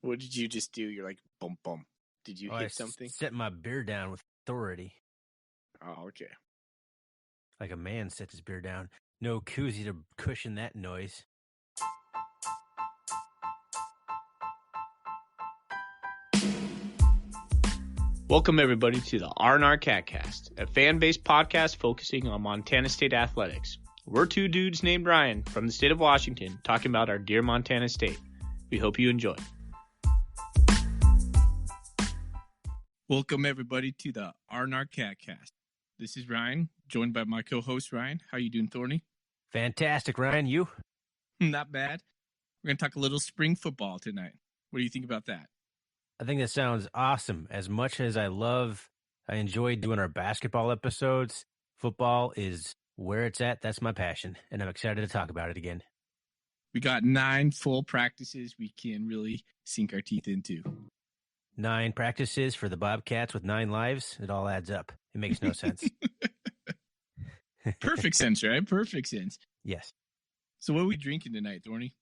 What did you just do? You're like, bum, bum. Did you hit something? Set my beer down with authority. Oh, okay. Like a man sets his beer down. No koozie to cushion that noise. Welcome, everybody, to the R&R Catcast, a fan-based podcast focusing on Montana State athletics. We're two dudes named Ryan from the state of Washington talking about our dear Montana State. We hope you enjoy. Welcome, everybody, to the R&R Catcast. This is Ryan, joined by my co-host, Ryan. How you doing, Thorny? Fantastic, Ryan. You? Not bad. We're going to talk a little spring football tonight. What do you think about that? I think that sounds awesome. As much as I enjoy doing our basketball episodes, football is where it's at. That's my passion, and I'm excited to talk about it again. We got 9 full practices we can really sink our teeth into. 9 practices for the Bobcats with 9 lives. It all adds up. It makes no sense. Perfect sense, right? Perfect sense. Yes. So what are we drinking tonight, Thorny?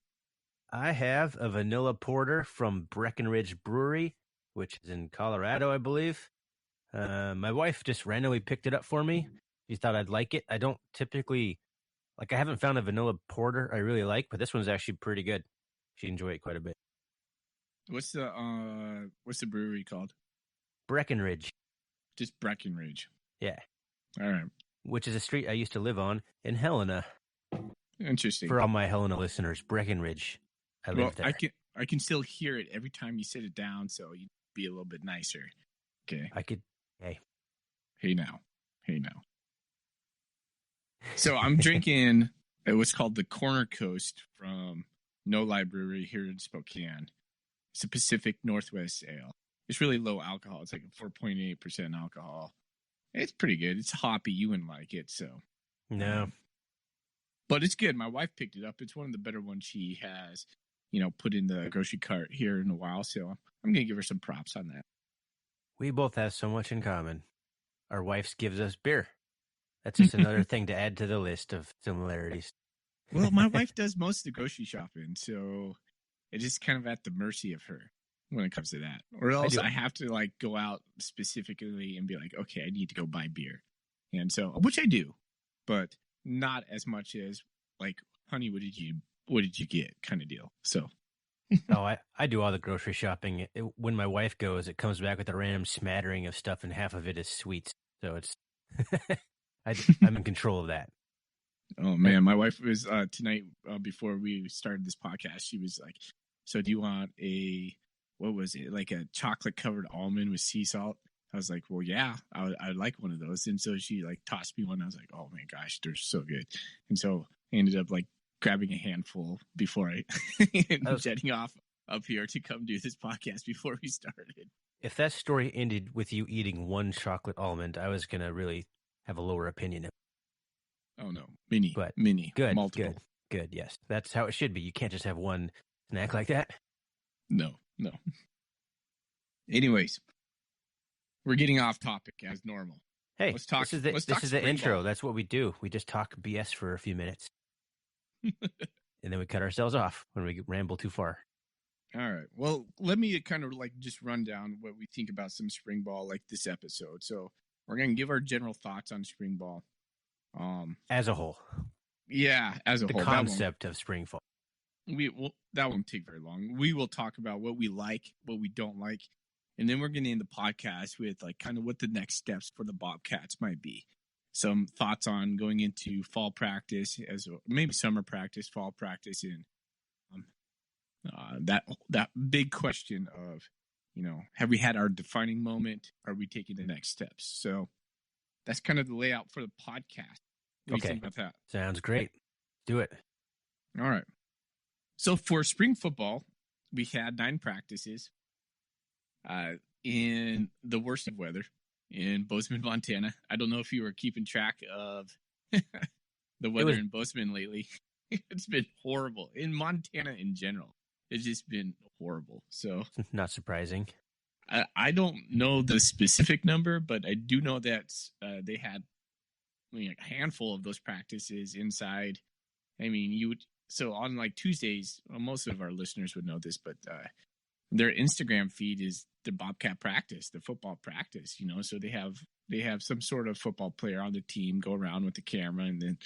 I have a vanilla porter from Breckenridge Brewery, which is in Colorado, I believe. My wife just randomly picked it up for me. She thought I'd like it. I don't typically, I haven't found a vanilla porter I really like, but this one's actually pretty good. She'd enjoy it quite a bit. What's the brewery called? Breckenridge. Just Breckenridge. Yeah. All right. Which is a street I used to live on in Helena. Interesting. For all my Helena listeners, Breckenridge. I live there. I can still hear it every time you sit it down, so you'd be a little bit nicer. Okay. Hey now. So I'm drinking what's called the Corner Coast from No Lie Brewery here in Spokane. It's a Pacific Northwest ale. It's really low alcohol. It's like 4.8% alcohol. It's pretty good. It's hoppy. You wouldn't like it, so. No. But it's good. My wife picked it up. It's one of the better ones she has, put in the grocery cart here in a while. So I'm going to give her some props on that. We both have so much in common. Our wives gives us beer. That's just another thing to add to the list of similarities. Well, my wife does most of the grocery shopping, so it is kind of at the mercy of her when it comes to that. Or else I have to go out specifically and be like, okay, I need to go buy beer. And so, which I do, but not as much as honey, what did you get kind of deal. So. I do all the grocery shopping. When my wife goes, it comes back with a random smattering of stuff, and half of it is sweets. So it's, I'm in control of that. Oh man, my wife was tonight before we started this podcast. She was like, "So do you want what was it, like a chocolate covered almond with sea salt?" I was like, "Well, yeah, I'd like one of those." And so she tossed me one. I was like, "Oh my gosh, they're so good!" And so I ended up grabbing a handful before I jetting off up here to come do this podcast before we started. If that story ended with you eating one chocolate almond, I was gonna really have a lower opinion of it. Oh no, mini, good, multiple. Good. Yes, that's how it should be. You can't just have one snack like that. No. Anyways, we're getting off topic as normal. Hey, this is the intro. That's what we do. We just talk BS for a few minutes. And then we cut ourselves off when we ramble too far. All right. Well, let me kind of just run down what we think about some spring ball this episode. So we're going to give our general thoughts on spring ball. As a whole. Yeah, as a whole. The concept of spring fall. That won't take very long. We will talk about what we like, what we don't like. And then we're going to end the podcast with kind of what the next steps for the Bobcats might be. Some thoughts on going into fall practice, maybe summer practice, fall practice, and that big question of, have we had our defining moment? Are we taking the next steps? So that's kind of the layout for the podcast. What do you think about that? Sounds great. Do it. All right. So for spring football, we had 9 practices in the worst of weather. In Bozeman, Montana. I don't know if you were keeping track of the weather in Bozeman lately. It's been horrible. In Montana in general, it's just been horrible. So not surprising. I don't know the specific number, but I do know that they had a handful of those practices inside. I mean, so on Tuesdays, most of our listeners would know this, but their Instagram feed is the Bobcat practice, the football practice, so they have some sort of football player on the team go around with the camera, and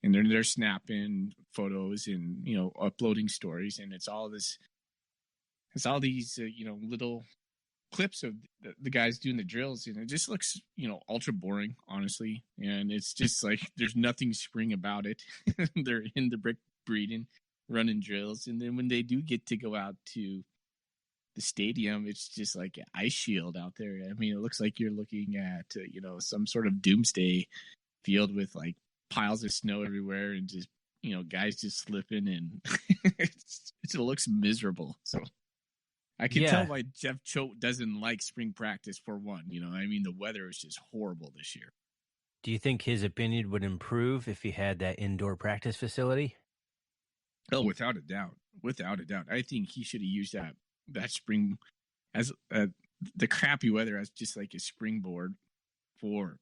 they're snapping photos and uploading stories, and it's all these little clips of the guys doing the drills, and it just looks ultra boring, honestly, and it's just like there's nothing spring about it. They're in the brick breeding, running drills, and then when they do get to go out to the stadium, it's just like an ice shield out there. I mean, it looks like you're looking at some sort of doomsday field with like piles of snow everywhere, and just guys just slipping, and it looks miserable. So I can tell why Jeff Choate doesn't like spring practice, for one. I mean, the weather is just horrible this year. Do you think his opinion would improve if he had that indoor practice facility? Oh, without a doubt. Without a doubt. I think he should have used that spring as the crappy weather as just like a springboard for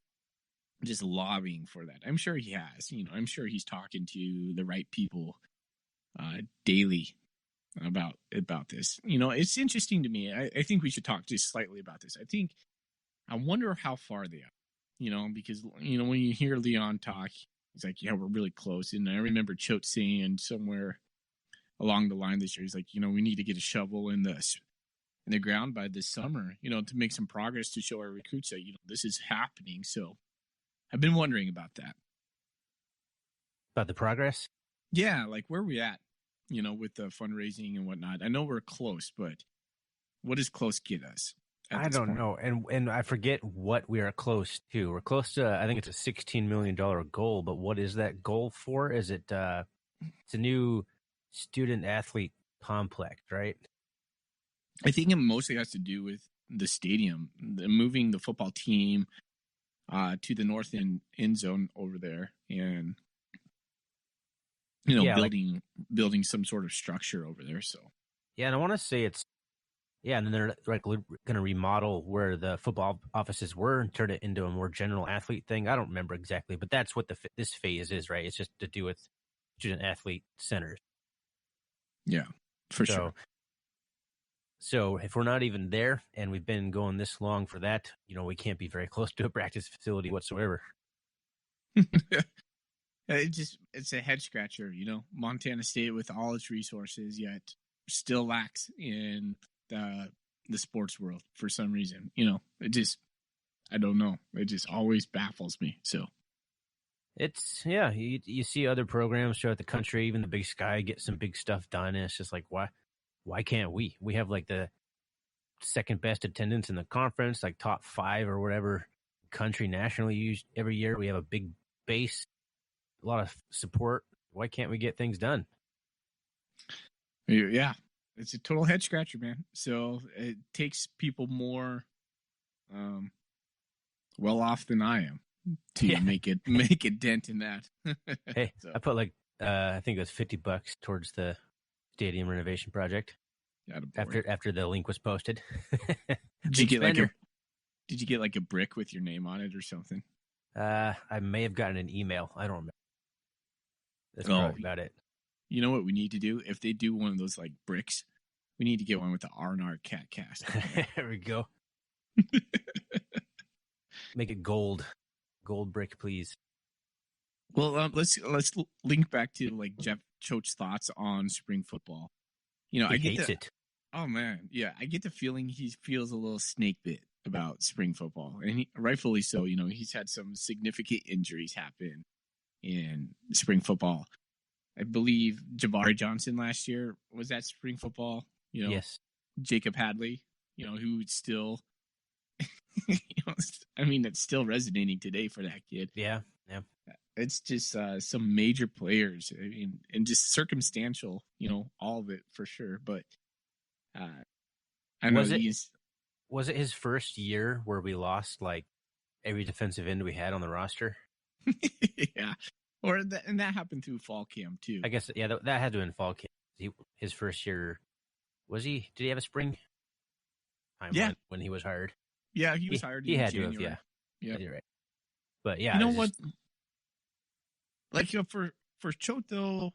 just lobbying for that. I'm sure he has. I'm sure he's talking to the right people daily about this. It's interesting to me. I think we should talk just slightly about this. I wonder how far they are, because when you hear Leon talk, he's like, yeah, we're really close. And I remember Choate saying somewhere along the line this year, he's like, we need to get a shovel in the ground by this summer, to make some progress, to show our recruits that this is happening. So I've been wondering about that. About the progress? Yeah, like where we at, with the fundraising and whatnot. I know we're close, but what does close get us? I don't know. And I forget what we are close to. We're close to, I think it's a $16 million goal, but what is that goal for? Is it, it's a new student athlete complex, right? I think it mostly has to do with the stadium, moving the football team to the north end zone over there, and building some sort of structure over there. So yeah, and I want to say and then they're like going to remodel where the football offices were and turn it into a more general athlete thing. I don't remember exactly, but that's what this phase is, right? It's just to do with student athlete centers. Yeah, for sure. So if we're not even there, and we've been going this long for that, we can't be very close to a practice facility whatsoever. It's a head scratcher, Montana State, with all its resources, yet still lacks in the sports world for some reason. I don't know. It just always baffles me. So it's, you see other programs throughout the country, even the Big Sky, get some big stuff done, and it's just like, why can't we? We have like the second best attendance in the conference, like top 5 or whatever country nationally used every year. We have a big base, a lot of support. Why can't we get things done? Yeah, it's a total head scratcher, man. So it takes people more well off than I am to make a dent in that. Hey, so I put I think it was $50 towards the stadium renovation project. After the link was posted. Did you get like a brick with your name on it or something? I may have gotten an email. I don't remember. That's probably about it. You know what we need to do? If they do one of those like bricks, we need to get one with the R&R Cat Cast. There we go. Make it gold brick, please. Well, let's link back to like Jeff Choate's thoughts on spring football. I hate it. Oh man, yeah, I get the feeling he feels a little snake bit about spring football, and rightfully so. He's had some significant injuries happen in spring football. I believe Jabari Johnson last year was at spring football. Yes. Jacob Hadley, who still, I mean, it's still resonating today for that kid. Yeah. It's just some major players, and just circumstantial, all of it for sure. But I know was it his first year where we lost like every defensive end we had on the roster? Yeah. And that happened through fall camp too. I guess, yeah, that had to have been fall camp. His first year, did he have a spring? When he was hired. Yeah, he was hired. He had January. to have, yeah. You're right. But yeah, what? Like for Choate though,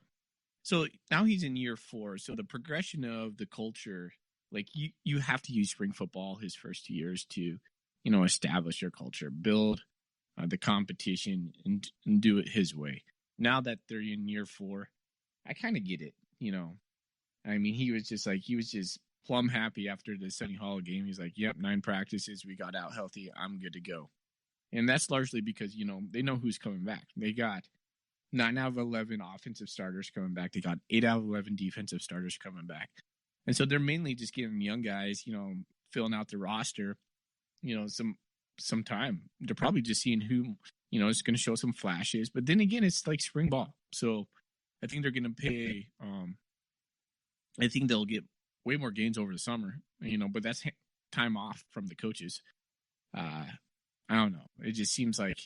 so now he's in year 4. So the progression of the culture like you have to use spring football his first 2 years to, establish your culture, build the competition, and do it his way. Now that they're in year 4, I kind of get it. I mean, he was just plumb happy after the Sunny Hall game. He's like, "Yep, 9 practices, we got out healthy. I'm good to go." And that's largely because they know who's coming back. They got 9 out of 11 offensive starters coming back. They got 8 out of 11 defensive starters coming back. And so they're mainly just giving young guys, filling out the roster, some time. They're probably just seeing who, is going to show some flashes. But then again, it's like spring ball. So I think they're going to pay, I think they'll get way more gains over the summer, but that's time off from the coaches. I don't know. It just seems like,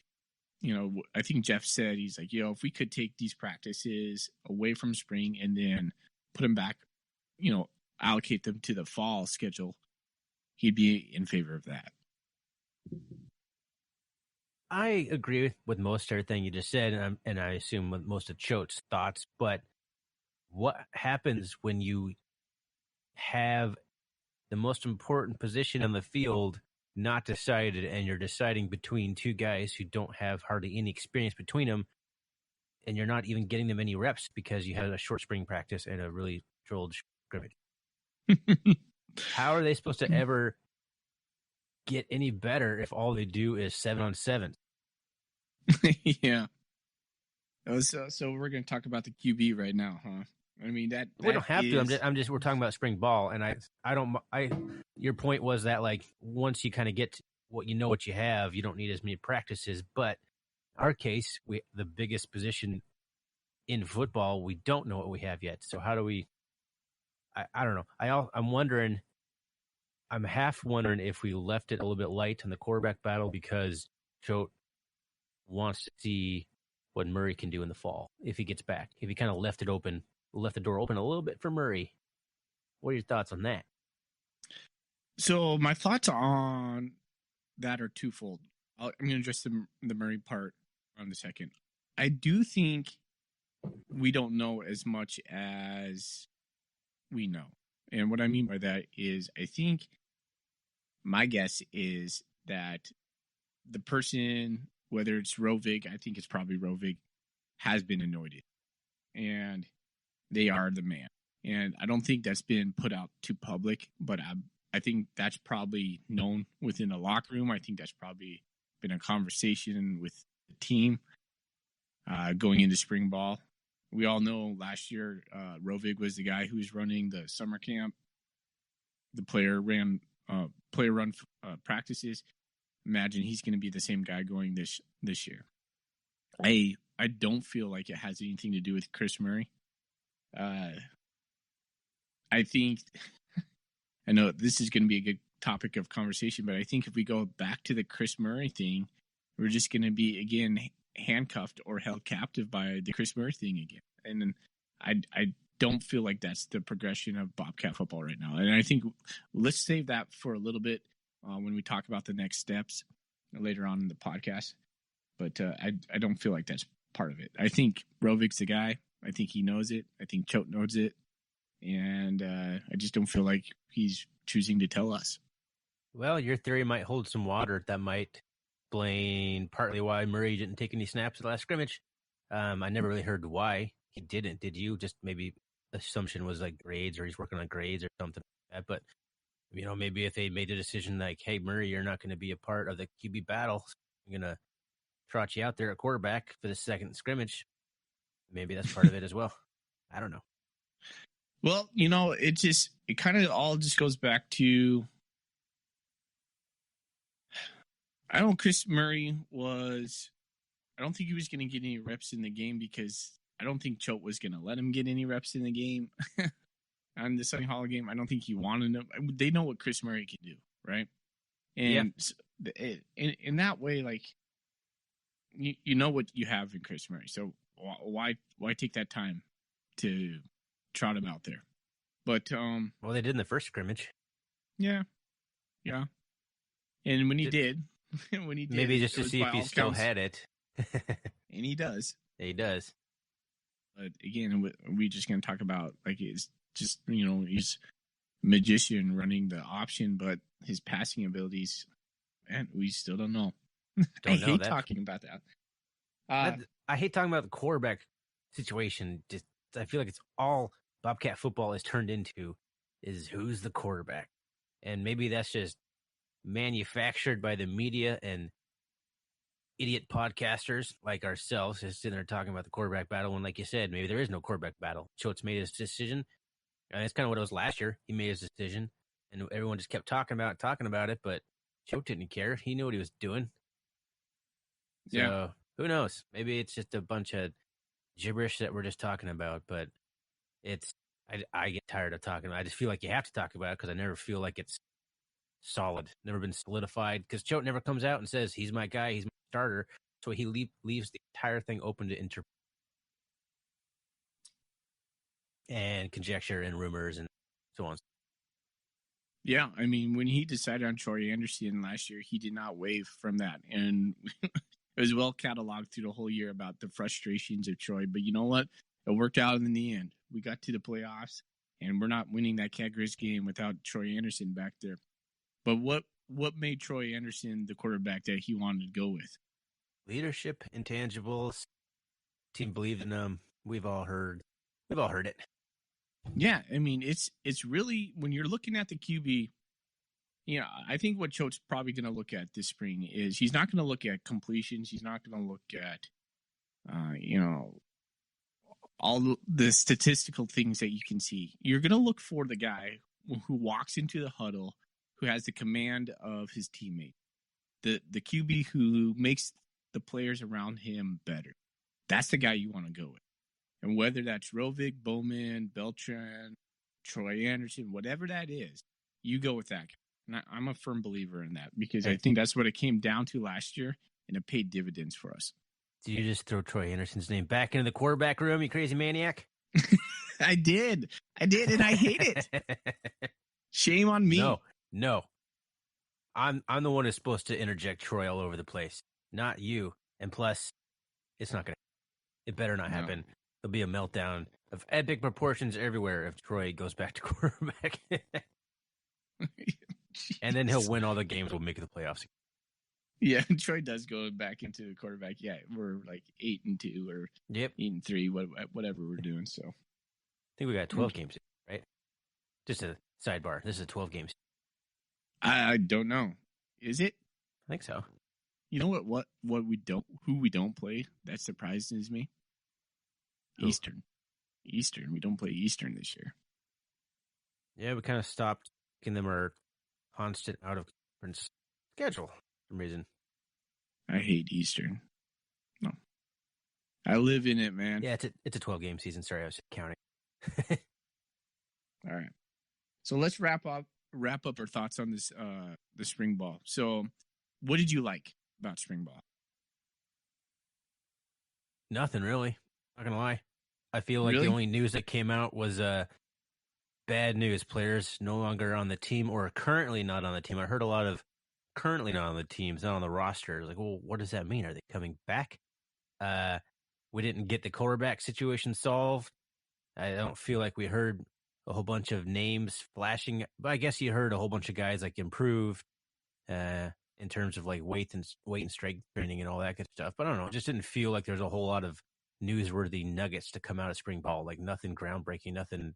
I think Jeff said, he's like, if we could take these practices away from spring and then put them back, allocate them to the fall schedule, he'd be in favor of that. I agree with most everything you just said, and I assume with most of Choate's thoughts, but what happens when you have the most important position on the field not decided, and you're deciding between 2 guys who don't have hardly any experience between them, and you're not even getting them any reps because you had a short spring practice and a really controlled scrimmage? How are they supposed to ever get any better if all they do is 7-on-7? Yeah. So we're going to talk about the QB right now, huh? I mean, that we don't have to. We're talking about spring ball, and your point was that, like, once you kind of get what you have, you don't need as many practices. But our case, the biggest position in football, we don't know what we have yet. So how do we? I don't know. I'm half wondering if we left it a little bit light on the quarterback battle because Choate wants to see what Murray can do in the fall if he gets back. If he kind of left the door open a little bit for Murray. What are your thoughts on that? So my thoughts on that are twofold. I'm going to address the Murray part on the second. I do think we don't know as much as we know. And what I mean by that is I think my guess is that the person, whether it's Rovig, I think it's probably Rovig, has been anointed. And they are the man. And I don't think that's been put out to public, but I think that's probably known within the locker room. I think that's probably been a conversation with the team going into spring ball. We all know last year Rovig was the guy who was running the summer camp. The player run practices. Imagine he's going to be the same guy going this year. I don't feel like it has anything to do with Chris Murray. I think, I know this is going to be a good topic of conversation, but I think if we go back to the Chris Murray thing, we're just going to be, again, handcuffed or held captive by the Chris Murray thing again. And I don't feel like that's the progression of Bobcat football right now. And I think let's save that for a little bit when we talk about the next steps later on in the podcast. But I don't feel like that's part of it. I think Rovig's the guy. I think he knows it. I think Choate knows it. And I just don't feel like he's choosing to tell us. Well, your theory might hold some water. That might explain partly why Murray didn't take any snaps at the last scrimmage. I never really heard why he didn't. Did you? Just maybe assumption was like grades, or he's working on grades or something like that. But, maybe if they made a decision like, hey, Murray, you're not going to be a part of the QB battle. I'm going to trot you out there at quarterback for the second scrimmage. Maybe that's part of it as well. I don't know. Well, it kind of all just goes back to, I don't think he was going to get any reps in the game because I don't think Choate was going to let him get any reps in the game. On the Sunny Hall game, I don't think he wanted him. They know what Chris Murray can do, right? And in that way, like, you know what you have in Chris Murray. So why take that time to trot him out there? But well, they did in the first scrimmage. Yeah. And when he did, maybe just to see if he still had it. And he does. He does. But again, we just going to talk about, like, it's just, he's magician running the option, but his passing abilities, man, we still don't know. I hate talking about that. I hate talking about the quarterback situation. Just I feel like it's all Bobcat football is turned into is who's the quarterback, and maybe that's just manufactured by the media and idiot podcasters like ourselves, just sitting there talking about the quarterback battle. When, like you said, maybe there is no quarterback battle. Choate's made his decision, and it's kind of what it was last year. He made his decision, and everyone just kept talking about it, but Choate didn't care. He knew what he was doing. So, yeah. Who knows? Maybe it's just a bunch of gibberish that we're just talking about, but I get tired of talking. I just feel like you have to talk about it because I never feel like it's solid, never been solidified. Because Choate never comes out and says he's my guy, he's my starter. So he leaves the entire thing open to interpret and conjecture and rumors and so on. Yeah, I mean, when he decided on Troy Anderson last year, he did not wave from that, and it was well cataloged through the whole year about the frustrations of Troy. But you know what? It worked out in the end. We got to the playoffs, and we're not winning that Cat Grizz game without Troy Anderson back there. But what made Troy Anderson the quarterback that he wanted to go with? Leadership, intangibles, team believed in him. We've all heard it. Yeah, I mean, it's really, when you're looking at the QB, I think what Choate's probably going to look at this spring is he's not going to look at completions. He's not going to look at, all the statistical things that you can see. You're going to look for the guy who walks into the huddle, who has the command of his teammate, the QB who makes the players around him better. That's the guy you want to go with. And whether that's Rovig, Bowman, Beltran, Troy Anderson, whatever that is, you go with that guy. And I'm a firm believer in that because I think that's what it came down to last year, and it paid dividends for us. Did you just throw Troy Anderson's name back into the quarterback room, you crazy maniac? I did, and I hate it. Shame on me. No. I'm the one who's supposed to interject Troy all over the place, not you. And plus, it's not gonna. It better not happen. There'll be a meltdown of epic proportions everywhere if Troy goes back to quarterback. And then he'll win all the games. We'll make the playoffs. Yeah, Troy does go back into the quarterback. Yeah, we're like 8-2 or 8-3, whatever we're doing. So I think we got 12 games, right? Just a sidebar. This is 12 games. I don't know. Is it? I think so. You know what who we don't play? That surprises me. Who? Eastern. We don't play Eastern this year. Yeah, we kind of stopped making them our constant out of conference schedule for some reason. I hate Eastern. No. I live in it, man. Yeah, it's a 12-game season. Sorry, I was counting. All right. So let's wrap up our thoughts on this the spring ball. So what did you like about spring ball? Nothing really. Not gonna lie. I feel like the only news that came out was bad news. Players no longer on the team or currently not on the team. I heard a lot of currently not on the teams, not on the roster. Like, well, what does that mean? Are they coming back? We didn't get the quarterback situation solved. I don't feel like we heard a whole bunch of names flashing, but I guess you heard a whole bunch of guys like improved in terms of like weight and strength training and all that good stuff. But I don't know, it just didn't feel like there's a whole lot of newsworthy nuggets to come out of spring ball. Like nothing groundbreaking, nothing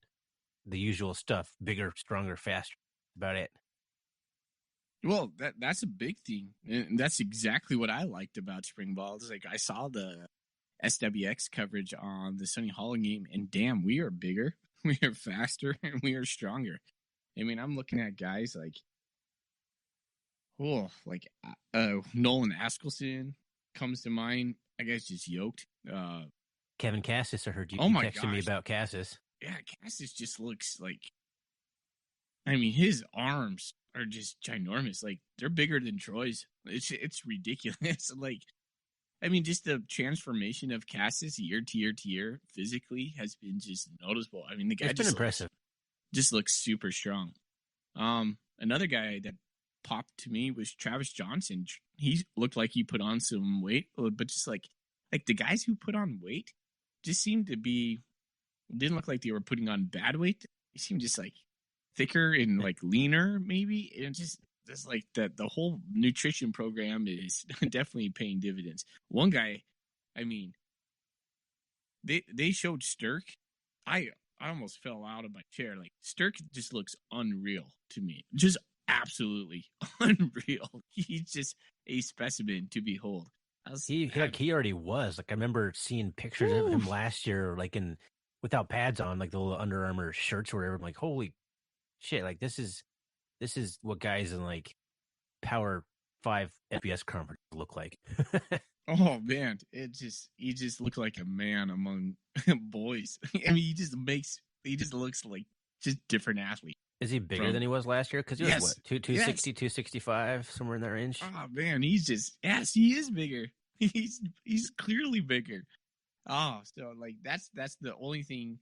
the usual stuff. Bigger, stronger, faster. About it. Well, that's a big thing, and that's exactly what I liked about spring ball. It's like I saw the SWX coverage on the Sonny Hollow game, and damn, we are bigger, we are faster, and we are stronger. I mean, I'm looking at guys like, Nolan Askelson comes to mind. That guy's just yoked. Kevin Cassis, I heard you texting me about Cassis. Yeah, Cassis just looks like, I mean, his arms are just ginormous. Like, they're bigger than Troy's. It's ridiculous. Like, I mean, just the transformation of Cassis year to year to year physically has been just noticeable. I mean, the guy impressive. Just looks super strong. Another guy that popped to me was Travis Johnson. He looked like he put on some weight, but just like the guys who put on weight just seemed to be, didn't look like they were putting on bad weight. They seemed just like thicker and like leaner, maybe. And just like the whole nutrition program is definitely paying dividends. One guy, I mean, they showed Stirk. I almost fell out of my chair. Like Stirk just looks unreal to me. Just absolutely unreal. He's just a specimen to behold. He already was. Like I remember seeing pictures of him last year, like without pads on, like the little Under Armour shirts or whatever. I'm like, holy shit! Like this is what guys in like Power 5 FPS conference look like. Oh man, he just looks like a man among boys. I mean, he just looks like just different athlete. Is he bigger than he was last year? Because he was what, 260, 265, somewhere in that range? Oh man, he is bigger. He's clearly bigger. Oh, so like that's the only thing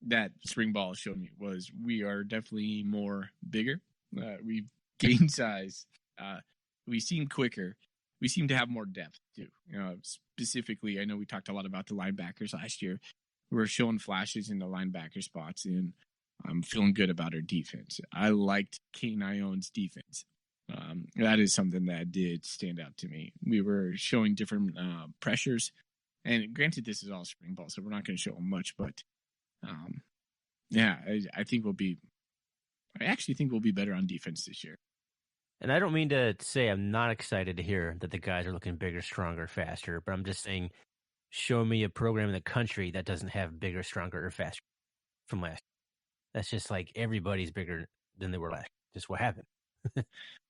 that spring ball showed me was we are definitely more bigger. We've gained size. We seem quicker. We seem to have more depth too. Specifically, I know we talked a lot about the linebackers last year. We're showing flashes in the linebacker spots, and I'm feeling good about our defense. I liked Kane Ione's defense. That is something that did stand out to me. We were showing different pressures, and granted, this is all spring ball, so we're not going to show them much. But yeah, I think I actually think we'll be better on defense this year. And I don't mean to say I'm not excited to hear that the guys are looking bigger, stronger, faster, but I'm just saying, show me a program in the country that doesn't have bigger, stronger, or faster from last year. That's just like everybody's bigger than they were last year. Just what happened.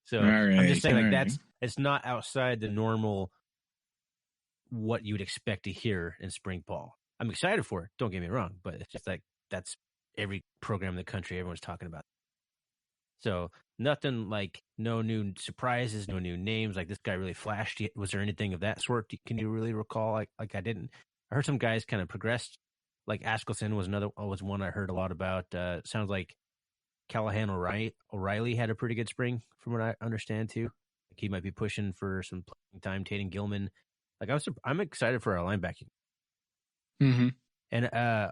So right, I'm just saying, like, it's not outside the normal what you would expect to hear in spring ball. I'm excited for it. Don't get me wrong, but it's just like that's every program in the country everyone's talking about. So nothing like no new surprises, no new names. Like this guy really flashed. Was there anything of that sort? Can you really recall? Like I didn't. I heard some guys kind of progressed. Like Askelson was one I heard a lot about. Sounds like Callahan O'Reilly had a pretty good spring, from what I understand too. Like he might be pushing for some playing time. Tatum Gilman. Like I'm excited for our linebacking. Mm-hmm. And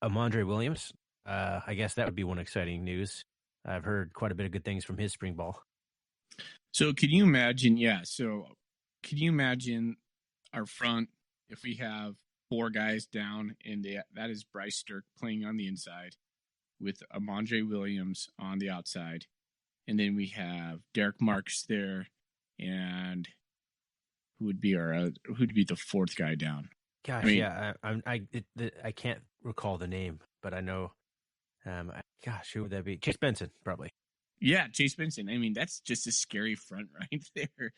Amandre Williams. I guess that would be one exciting news. I've heard quite a bit of good things from his spring ball. So can you imagine? Yeah. So can you imagine our front if we have 4 guys down and that is Bryce Stirk playing on the inside with Amandre Williams on the outside. And then we have Derek Marks there and who would be the 4th guy down? Gosh, yeah. I can't recall the name, but I know gosh, who would that be? Chase Benson, probably. Yeah, Chase Benson. I mean, that's just a scary front right there.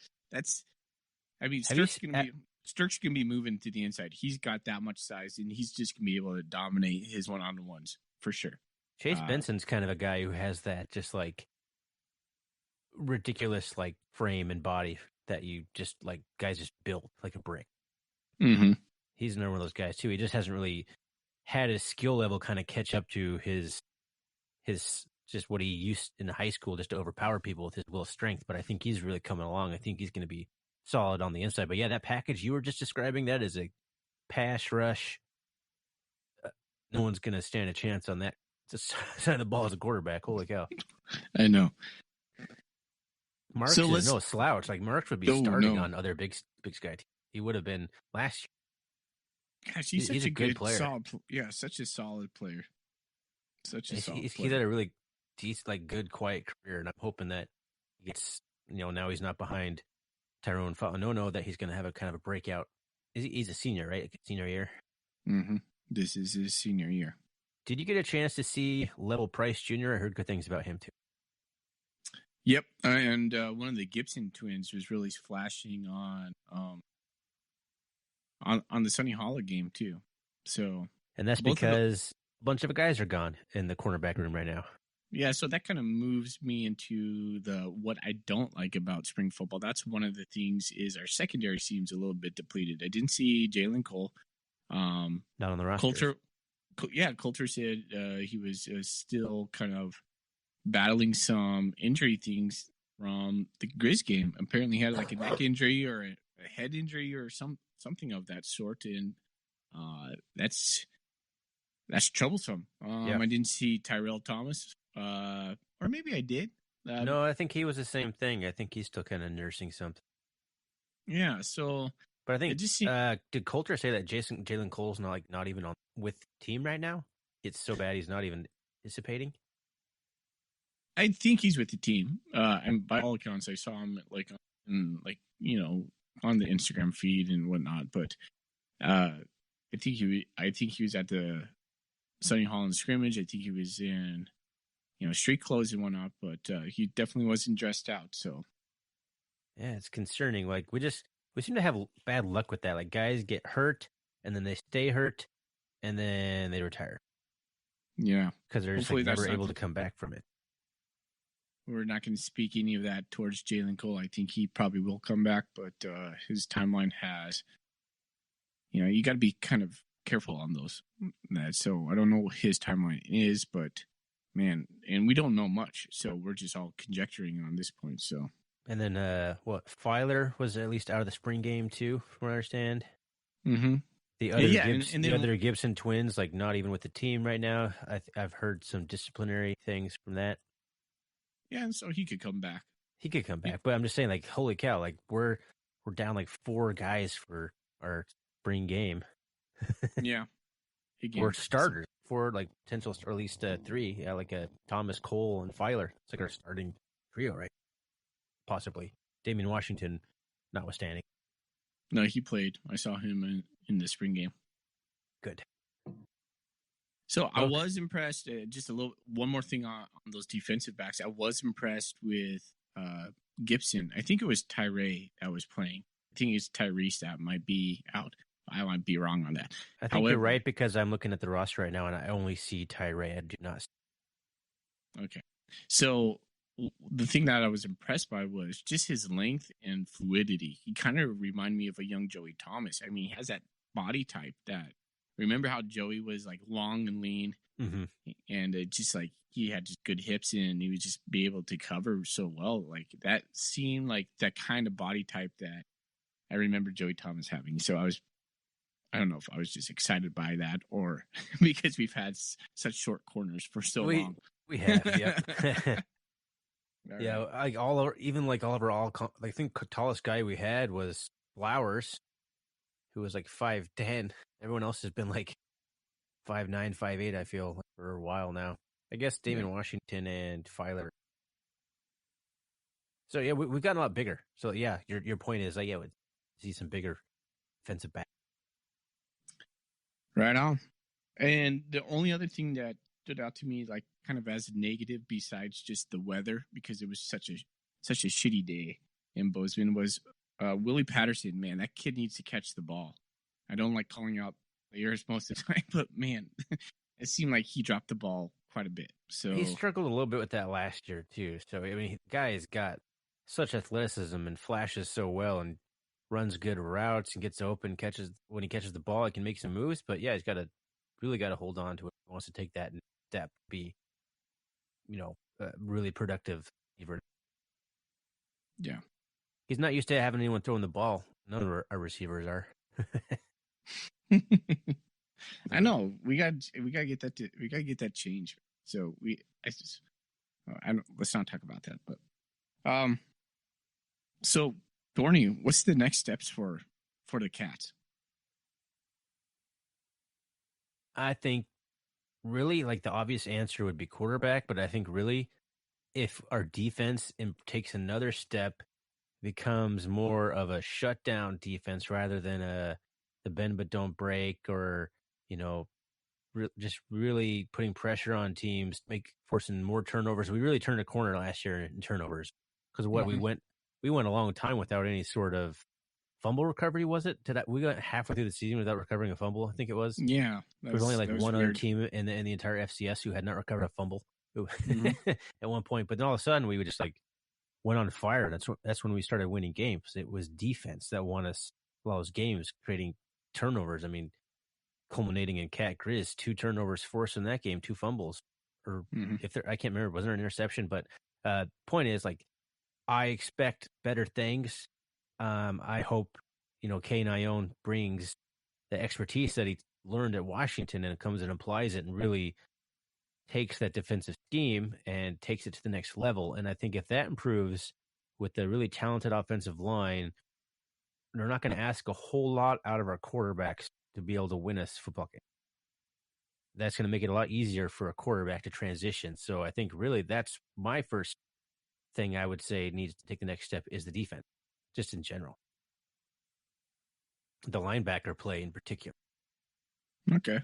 Sturk's gonna be moving to the inside. He's got that much size, and he's just gonna be able to dominate his one-on-ones for sure. Chase Benson's kind of a guy who has that just like ridiculous like frame and body that you just like guys just built like a brick. Mm-hmm. He's another one of those guys too. He just hasn't really had his skill level kind of catch up to his just what he used in high school just to overpower people with his will strength. But I think he's really coming along. I think he's going to be solid on the inside. But yeah, that package you were just describing, that is a pass rush. No one's going to stand a chance on that side of the ball as a quarterback. Holy cow. I know. Marks is no slouch. Like Marks would be starting on other big sky teams. He would have been last year. Gosh, he's such a good player. Such a solid player. He's had a really decent, like good, quiet career, and I'm hoping that he gets, now he's not behind Tyrone Fa'anono, that he's going to have a kind of a breakout. He's a senior, right? Like senior year. Mm-hmm. This is his senior year. Did you get a chance to see Level Price Jr.? I heard good things about him too. Yep, and one of the Gibson twins was really flashing on the Sonny Hollow game too. So, and that's because a bunch of guys are gone in the cornerback room right now. Yeah, so that kind of moves me into what I don't like about spring football. That's one of the things is our secondary seems a little bit depleted. I didn't see Jalen Cole. Not on the roster. Coulter said he was still kind of battling some injury things from the Grizz game. Apparently he had like a neck injury or a head injury or something of that sort, and that's troublesome. I didn't see Tyrell Thomas or maybe I did. No, I think he was the same thing. I think he's still kind of nursing something. Yeah. So But I it think just seemed, did Coulter say that Jalen Cole's not even on with the team right now? It's so bad he's not even participating. I think he's with the team. And by all accounts, I saw him on the Instagram feed and whatnot. But I think he was at the Sunny Holland scrimmage. I think he was in street clothes and whatnot. But he definitely wasn't dressed out. So Yeah, it's concerning. Like we seem to have bad luck with that. Like guys get hurt and then they stay hurt and then they retire yeah, because they're just like hopefully never able to come back from it. we're not going to speak any of that towards Jalen Cole. I think he probably will come back, but his timeline has, you got to be kind of careful on those. So I don't know what his timeline is, but man, and we don't know much, so we're just all conjecturing on this point. So, and then Filer was at least out of the spring game too, from what I understand. mm-hmm. The other the other Gibson twins, like not even with the team right now. I've heard some disciplinary things from that. Yeah, and so he could come back. He could come back, but I'm just saying, like, holy cow, like we're down like 4 guys for our spring game. Yeah, we're starters, 4 like potential, or at least 3. Yeah, like Thomas, Cole, and Filer. It's like our starting trio, right? Possibly Damian Washington, notwithstanding. No, he played. I saw him in the spring game. Good. So I was impressed. Just one more thing on those defensive backs. I was impressed with Gibson. I think it was Tyree that was playing. I think it's Tyrese that might be out. I might be wrong on that. I think you're right because I'm looking at the roster right now and I only see Tyree. I do not. Okay. So the thing that I was impressed by was just his length and fluidity. He kind of reminded me of a young Joey Thomas. I mean, he has that body type that. Remember how Joey was like long and lean, and it just like he had just good hips and he would just be able to cover so well. Like that seemed like that kind of body type that I remember Joey Thomas having. So I don't know if I was just excited by that or because we've had such short corners for so long. We have, yeah. Yeah, like all of our I think the tallest guy we had was Flowers, who was like 5'10". Everyone else has been like 5'9", 5'8", I feel, like, for a while now. I guess Damian Washington and Filer. So yeah, we've gotten a lot bigger. So yeah, your point is, we'd see some bigger defensive back. Right on. And the only other thing that stood out to me, like kind of as a negative, besides just the weather, because it was such a shitty day in Bozeman, was Willie Patterson. Man, that kid needs to catch the ball. I don't like calling out players most of the time, but man, it seemed like he dropped the ball quite a bit. So he struggled a little bit with that last year too. So I mean, the guy has got such athleticism and flashes so well and runs good routes and gets open, when he catches the ball, he can make some moves. But yeah, he's really got to hold on to it. He wants to take that step, be really productive. Yeah, he's not used to having anyone throwing the ball. None of our receivers are. I know we got to get that change. So let's not talk about that. But so Thorny, what's the next steps for the Cats? I think really like the obvious answer would be quarterback, but I think really if our defense takes another step, becomes more of a shutdown defense rather than the bend but don't break, or just really putting pressure on teams, forcing more turnovers. We really turned a corner last year in turnovers because we went a long time without any sort of fumble recovery. Was it? We got halfway through the season without recovering a fumble? I think it was. Yeah, there was only like one other team in the entire FCS who had not recovered a fumble at one point. But then all of a sudden, we would just like went on fire. That's when we started winning games. It was defense that won us all those games, creating turnovers. I mean, culminating in Cat Grizz, 2 turnovers forced in that game, 2 fumbles, or I can't remember, was there an interception? But point is, like, I expect better things. I hope Kane Ione brings the expertise that he learned at Washington and comes and applies it and really takes that defensive scheme and takes it to the next level. And I think if that improves with the really talented offensive line, they're not going to ask a whole lot out of our quarterbacks to be able to win us football games. That's going to make it a lot easier for a quarterback to transition. So I think really that's my first thing I would say needs to take the next step is the defense, just in general. The linebacker play in particular. Okay.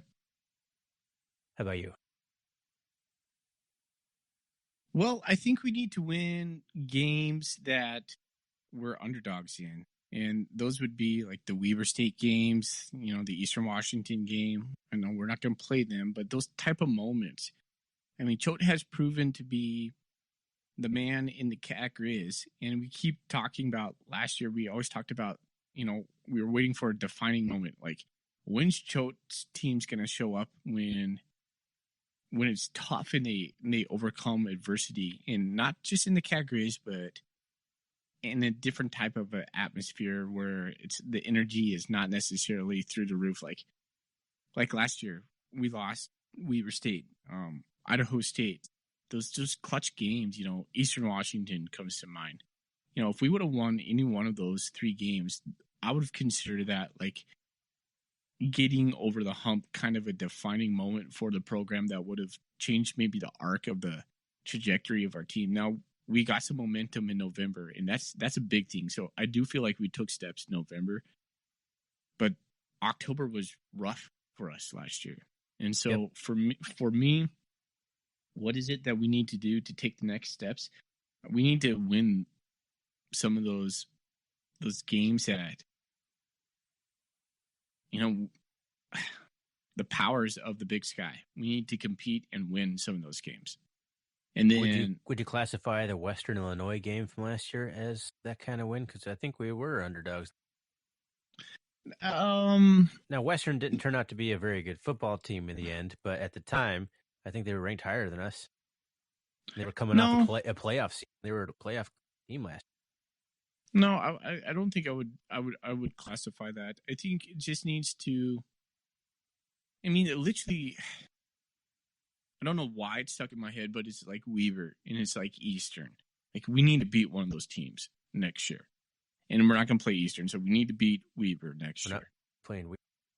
How about you? Well, I think we need to win games that we're underdogs in. And those would be like the Weber State games, the Eastern Washington game. I know we're not going to play them, but those type of moments. I mean, Choate has proven to be the man in the cat grizz. And we keep talking about last year, we always talked about, we were waiting for a defining moment. Like, when's Choate's team's going to show up when it's tough and they overcome adversity, and not just in the cat grizz, but in a different type of atmosphere where it's the energy is not necessarily through the roof. Like last year, we lost Weber State, Idaho State, those clutch games. Eastern Washington comes to mind. If we would have won any one of those 3 games, I would have considered that like getting over the hump, kind of a defining moment for the program that would have changed maybe the arc of the trajectory of our team. Now, we got some momentum in November, and that's a big thing. So I do feel like we took steps in November, but October was rough for us last year. And so for me, what is it that we need to do to take the next steps? We need to win some of those games that, the powers of the Big Sky. We need to compete and win some of those games. And then, would you classify the Western Illinois game from last year as that kind of win? Because I think we were underdogs. Now, Western didn't turn out to be a very good football team in the end, but at the time, I think they were ranked higher than us. They were coming off a playoff season. They were a playoff team last year. No, I don't think I would classify that. I think it just needs to. I mean, it literally. I don't know why it's stuck in my head, but it's like Weaver and it's like Eastern. Like, we need to beat one of those teams next year, and we're not going to play Eastern, so we need to beat Weaver next year. Playing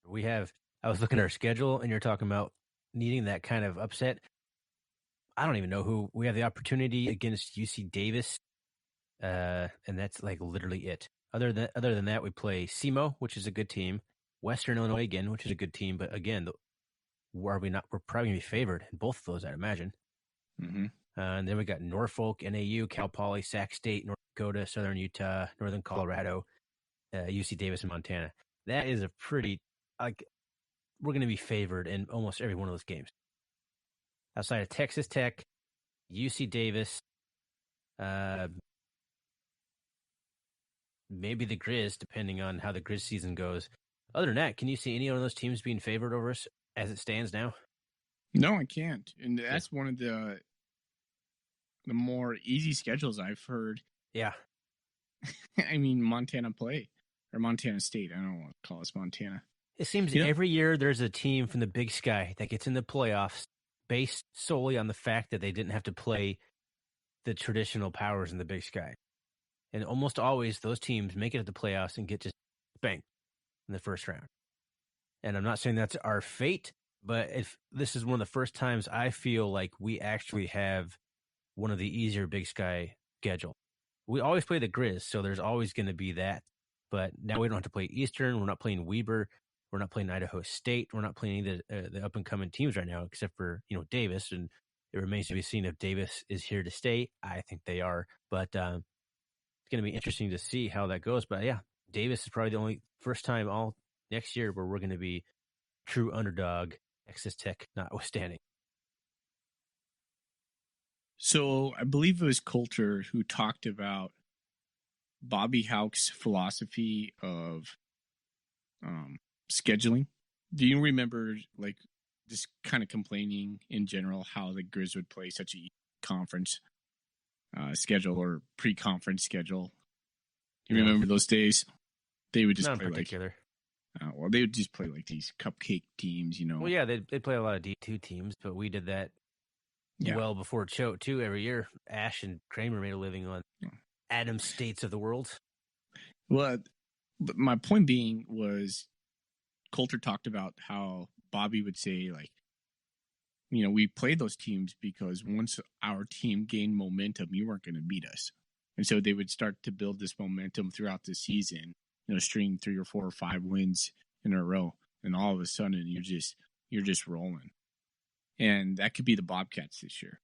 we have. I was looking at our schedule, and you're talking about needing that kind of upset. I don't even know who we have the opportunity against UC Davis, and that's like literally it. Other than that, we play SEMO, which is a good team. Western Illinois again, which is a good team, but again, we're probably going to be favored in both of those, I'd imagine. Mm-hmm. And then we got Norfolk, NAU, Cal Poly, Sac State, North Dakota, Southern Utah, Northern Colorado, UC Davis, and Montana. That is a pretty, we're going to be favored in almost every one of those games. Outside of Texas Tech, UC Davis, maybe the Grizz, depending on how the Grizz season goes. Other than that, can you see any one of those teams being favored over us as it stands now? No, I can't. And that's one of the more easy schedules I've heard. Yeah. I mean, Montana State. I don't want to call us Montana. It seems every year there's a team from the Big Sky that gets in the playoffs based solely on the fact that they didn't have to play the traditional powers in the Big Sky. And almost always those teams make it to the playoffs and get just spanked in the first round. And I'm not saying that's our fate, but if this is one of the first times I feel like we actually have one of the easier Big Sky schedule. We always play the Grizz, so there's always going to be that. But now we don't have to play Eastern. We're not playing Weber. We're not playing Idaho State. We're not playing any of the up-and-coming teams right now, except for, Davis. And it remains to be seen if Davis is here to stay. I think they are. But it's going to be interesting to see how that goes. But, yeah, Davis is probably the only first time all next year where we're going to be true underdog, Texas Tech notwithstanding. So I believe it was Coulter who talked about Bobby Houck's philosophy of scheduling. Do you remember, just kind of complaining in general how the Grizz would play such a conference schedule or pre-conference schedule? Do you remember those days? They would just Not play in particular. They would just play like these cupcake teams, Well, yeah, they play a lot of D2 teams, but we did that Yeah. well before Choate too. Every year, Ash and Kramer made a living on Adams states of the world. Well, but my point being was Coulter talked about how Bobby would say, like, we played those teams because once our team gained momentum, you weren't going to beat us. And so they would start to build this momentum throughout the season, string 3 or 4 or 5 wins in a row. And all of a sudden you're just rolling. And that could be the Bobcats this year.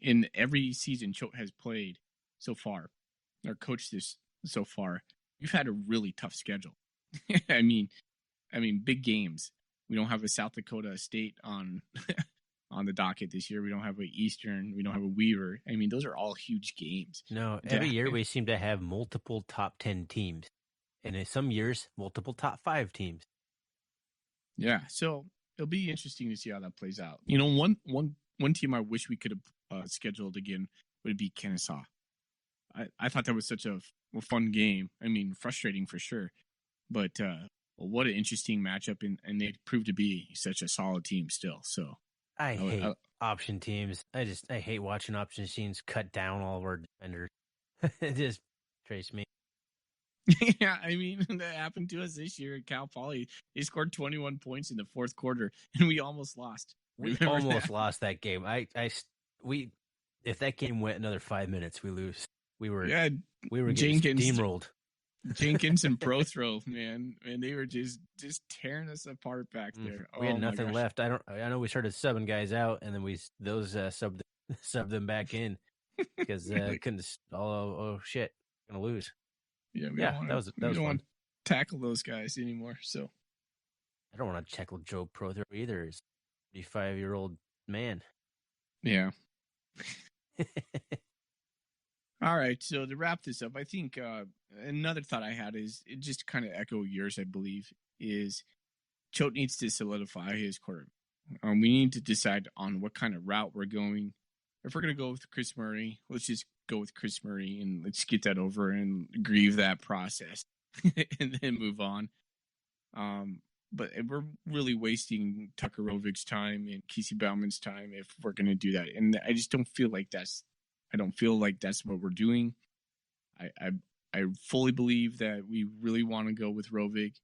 In every season Choate has played so far, or coached this so far, you've had a really tough schedule. I mean, big games. We don't have a South Dakota State on on the docket this year. We don't have a Eastern. We don't have a Weaver. I mean, those are all huge games. No, every year we seem to have multiple top 10 teams, and in some years, multiple top 5 teams. Yeah, so it'll be interesting to see how that plays out. One team I wish we could have scheduled again would be Kennesaw. I thought that was such a fun game. I mean, frustrating for sure, but what an interesting matchup, and they proved to be such a solid team still. So I hate option teams. I hate watching option teams cut down all of our defenders. It just trace me. Yeah, I mean, that happened to us this year at Cal Poly. They scored 21 points in the fourth quarter, and we almost lost. We almost lost that game. If that game went another 5 minutes, we lose. We were getting steamrolled. Jenkins and Prothrow, man, and they were just tearing us apart back there. We had nothing left. I know we started subbing guys out, and then subbed them back in because couldn't. Oh shit, gonna lose. Yeah, that was fun. Want to tackle those guys anymore. So I don't want to tackle Joe Prothrow either. He's a 35-year-old man. Yeah. All right, so to wrap this up, I think another thought I had is, it just kind of echo yours, I believe, is Choate needs to solidify his quarterback. We need to decide on what kind of route we're going. If we're going to go with Chris Murray, let's just go with Chris Murray and let's get that over and grieve that process and then move on. But we're really wasting Tucker Rovig's time and Kesey Bauman's time if we're going to do that. And I just don't feel like that's what we're doing. I fully believe that we really want to go with Rovig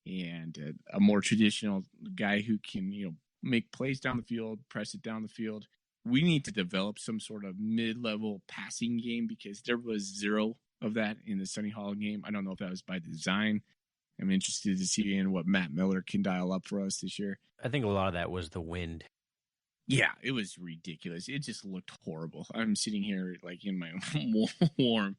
and a more traditional guy who can, make plays down the field, press it down the field. We need to develop some sort of mid-level passing game because there was zero of that in the Sonny Hall game. I don't know if that was by design. I'm interested to see what Matt Miller can dial up for us this year. I think a lot of that was the wind. Yeah, it was ridiculous. It just looked horrible. I'm sitting here like in my warm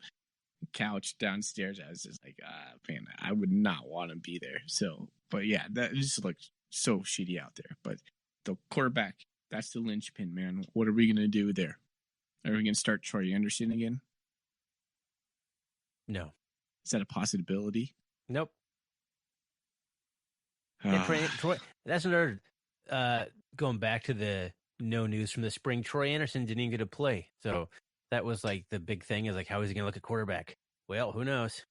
couch downstairs. I was just like, man, I would not want to be there. So, but yeah, that just looked so shitty out there. But the quarterback, that's the linchpin, man. What are we going to do there? Are we going to start Troy Anderson again? No. Is that a possibility? Nope. Troy, that's another, going back to the no news from the spring, Troy Anderson didn't even get to play. So that was like the big thing, is like, how is he going to look at quarterback? Well, who knows?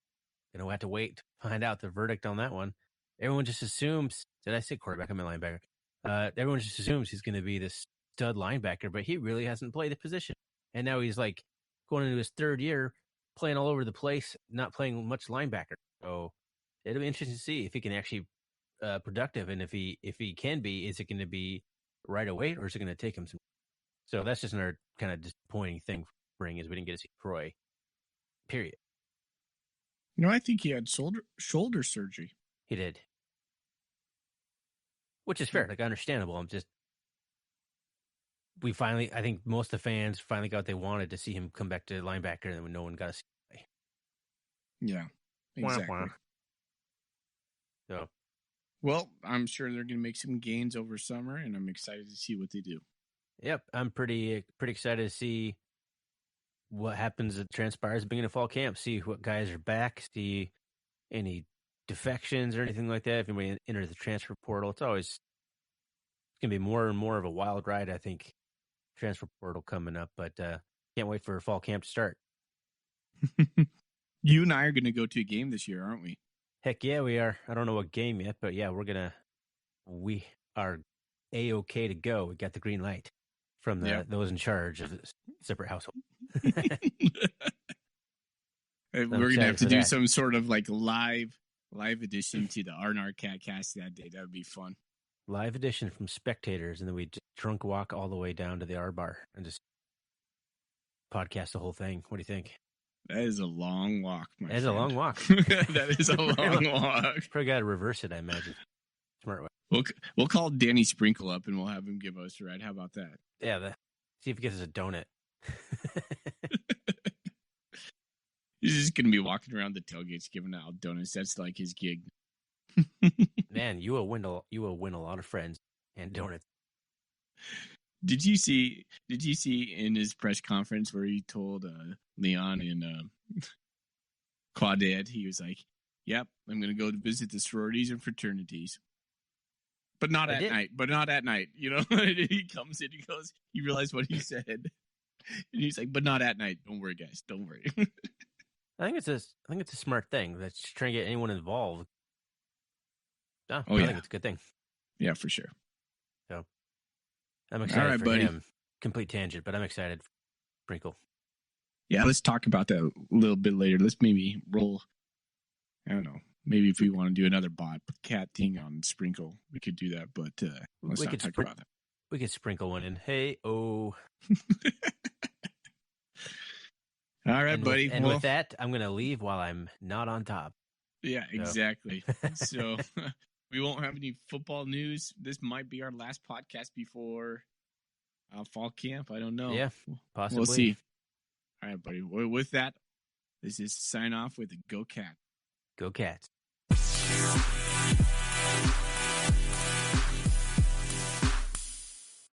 We'll have to wait to find out the verdict on that one. Everyone just assumes, did I say quarterback? I'm a linebacker. Everyone just assumes he's going to be this stud linebacker, but he really hasn't played the position. And now he's like going into his third year, playing all over the place, not playing much linebacker. So it'll be interesting to see if he can actually productive, and if he can be, is it going to be right away, or is it going to take him some? So that's just another kind of disappointing thing for spring, is we didn't get to see Troy. Period. I think he had shoulder surgery. He did, which is fair, like understandable. I think most of the fans finally got what they wanted, to see him come back to linebacker, and then no one got to see him play. Yeah, exactly. So. Well, I'm sure they're going to make some gains over summer, and I'm excited to see what they do. Yep, I'm pretty excited to see what happens that transpires at the beginning of fall camp. See what guys are back. See any defections or anything like that. If anybody enters the transfer portal, it's going to be more and more of a wild ride, I think. Transfer portal coming up, but can't wait for fall camp to start. You and I are going to go to a game this year, aren't we? Heck yeah, we are. I don't know what game yet, but yeah, we are A-okay to go. We got the green light from those in charge of the separate household. We're going to have to do some sort of like live edition to the Arnar Cat Cast that day. That would be fun. Live edition from spectators, and then we just drunk walk all the way down to the R bar and just podcast the whole thing. What do you think? That is a long walk, my friend. That is a long walk. That is a long walk. Probably got to reverse it, I imagine. Smart way. We'll call Danny Sprinkle up and we'll have him give us a ride. How about that? Yeah, see if he gets us a donut. He's just going to be walking around the tailgates giving out donuts. That's like his gig. Man, you will win a lot of friends and donuts. Did you see in his press conference where he told Leon and Claudette, he was like, "Yep, I'm going to go to visit the sororities and fraternities, but not at night. But not at night." You know, he comes in, he realized what he said, and he's like, "But not at night. Don't worry, guys. Don't worry." I think it's a smart thing. That's trying to get anyone involved. I think it's a good thing. Yeah, for sure. So I'm excited for him. Complete tangent, but I'm excited for Sprinkle. Yeah, let's talk about that a little bit later. Let's maybe roll. I don't know. Maybe if we want to do another bot cat thing on Sprinkle, we could do that. But let's not talk about that. We could sprinkle one in. Hey, oh. All right, buddy. With that, I'm going to leave while I'm not on top. Yeah, exactly. So we won't have any football news. This might be our last podcast before fall camp. I don't know. Yeah, possibly. We'll see. All right, buddy. With that, this is sign off with Go Cat. Go Cats.